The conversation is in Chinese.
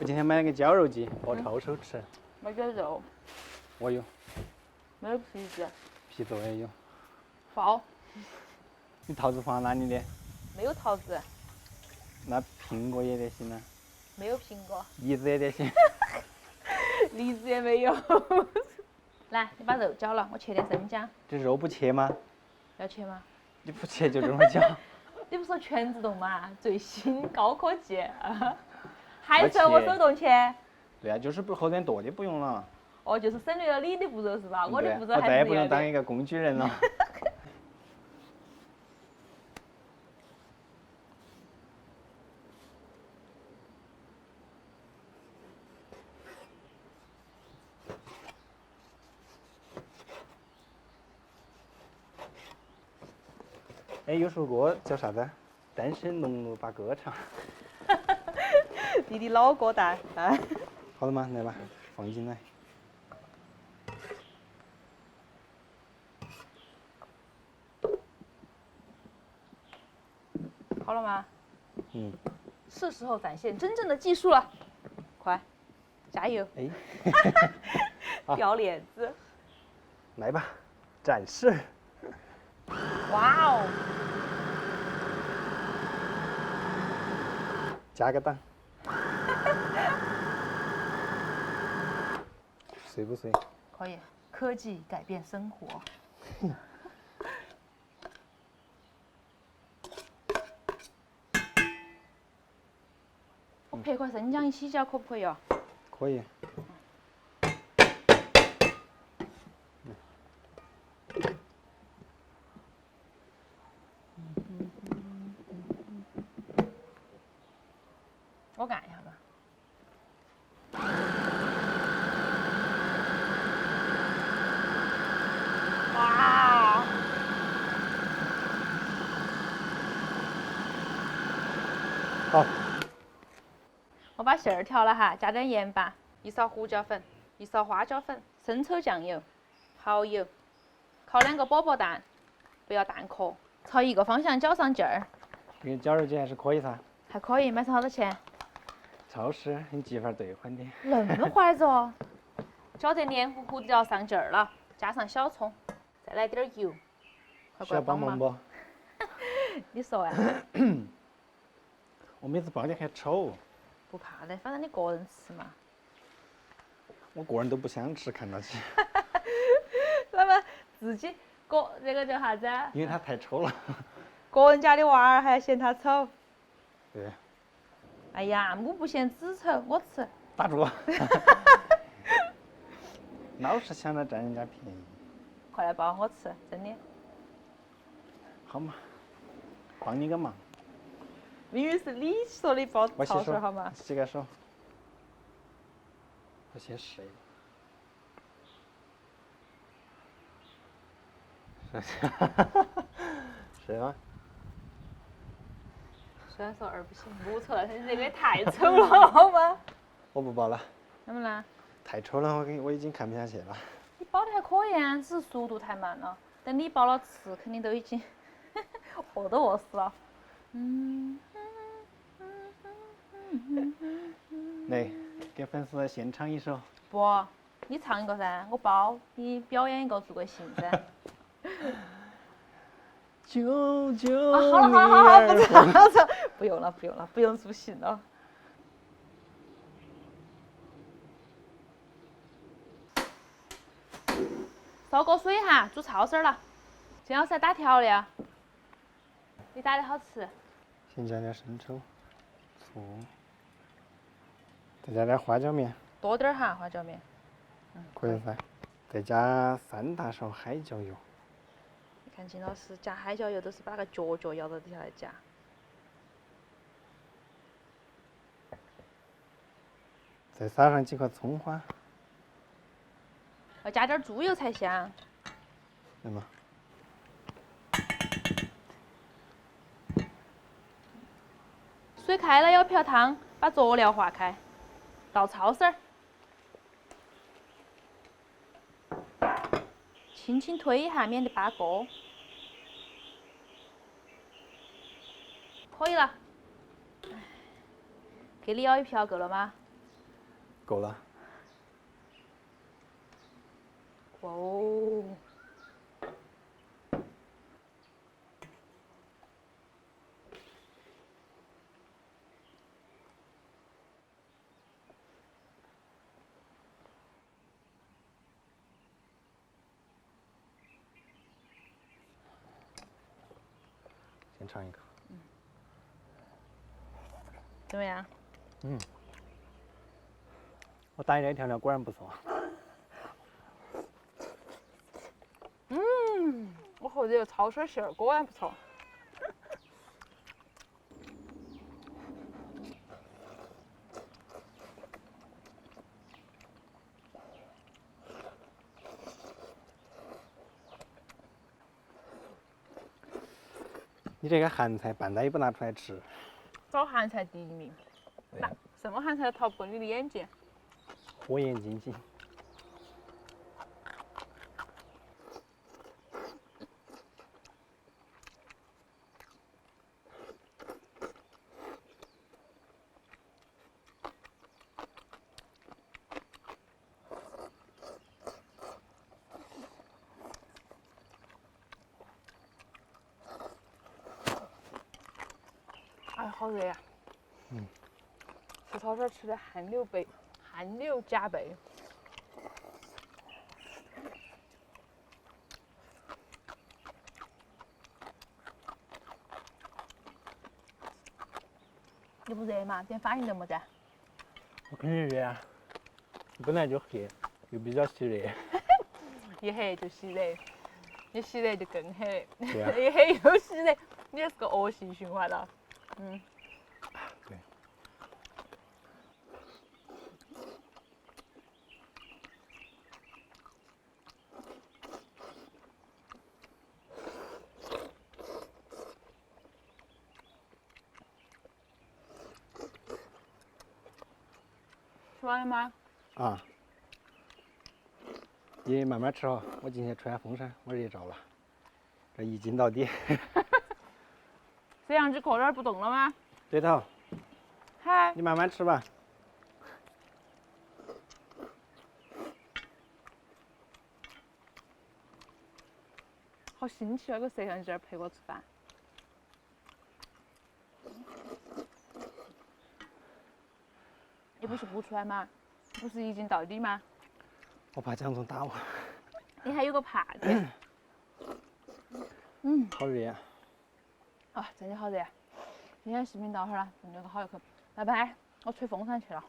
我今天买了个绞肉机，爆抄手吃。没得肉，我有，没有皮子，皮子我也有。爆，你桃子放哪里的？没有桃子，那苹果也得行啊，没有苹果，梨子也得行。梨子也没有。来，你把肉绞了，我切点生姜。这肉不切吗？要切吗？你不切就这么绞。你不说全自动吗？最新高科技。还是我手动切？对啊，就是不后面剁的不用了。哦，就是省略了你的步骤是吧？我的步骤我再也不还是要的。用当一个工具人了。哎，有首歌叫啥子？单身农奴把歌唱。弟弟老歌单。好了吗？来吧，放进来。好了吗？嗯。是时候展现真正的技术了，快，加油！哎。掉链子。来吧，展示。哇哦！加个档。碎不碎？可以，科技改变生活。我拍块生姜一起搅，可不可以哦？可以。我按一下吧。哇！好。我把馅儿调了哈，加点盐巴，一勺胡椒粉，一勺花椒粉，生抽酱油，蚝油，烤2个饽饽蛋，不要蛋壳，朝一个方向搅上劲儿。这个绞肉机还是可以噻。还可以，买上好多钱？超市你积分兑换的。那么怀着哦，搅得黏糊糊的要上劲儿了，加上小葱，再来点油。快需要帮帮忙不？你说呀？我每次包的很丑。不怕的，反正你个人吃嘛。我个人都不想吃，看到起。那么自己这个叫啥子？因为它太丑了。个人家的娃儿还要嫌他丑。对。哎呀，母不嫌子丑，我吃。打住！老是想着占人家便宜。快来包我吃，真的。好嘛，帮你个忙。明明是你说的包我洗手抄手好吗？洗个手。我先试一个。是吗？虽然说2不行5丑，但是你这个也太丑了，好吗？我不包了。怎么了？太丑了，我已经看不下去了。你包的还可以啊，只是速度太慢了。等你包了吃，肯定都已经饿都饿死了。来，给粉丝献唱一首。不，你唱一个噻，我包，你表演一个助个兴噻。救救好了，不唱了，不用了，不用助兴了。烧锅水哈，煮抄手了。金老师打调料，你打的好吃。先加点生抽、醋，再加点花椒面。多点儿哈，花椒面。可以噻。再加3大勺海椒油。你看金老师加海椒油都是把那个角咬到底下来加。再撒上几颗葱花。要加点猪油才香。来嘛。水开了要瓢汤，把佐料化开，倒焯丝儿，轻轻推一下，免得扒锅。可以了。给你舀1瓢够了吗？够了。哦。先尝一个。怎么样？我打你的调料果然不错。我和这个焯水馅儿果然不错。你这个咸菜半打也不拿出来吃。找咸菜第一名。那什么咸菜都逃不过你的眼睛。火眼金睛。哎，好热呀！吃抄手吃的汗流浃背。你不热嘛？今天发型得么子？我肯定热啊，本来就黑，又比较吸热。一黑就吸热，你吸热就更黑，对啊一黑又吸热，你也是个恶性循环了。对。吃完了吗？啊。你慢慢吃哦，我今天吹下风扇，我热着了。这一斤到底。这样就扣那儿不动了吗？对头，嗨，你慢慢吃吧。好新奇啊！个摄像机儿陪我吃饭。你不是不出来吗？不是一镜到底吗？我怕蒋总打我。你还有个怕的。好热呀。啊，真的好热。今天视频到这儿了，那个好一口，拜拜，我吹风扇去了。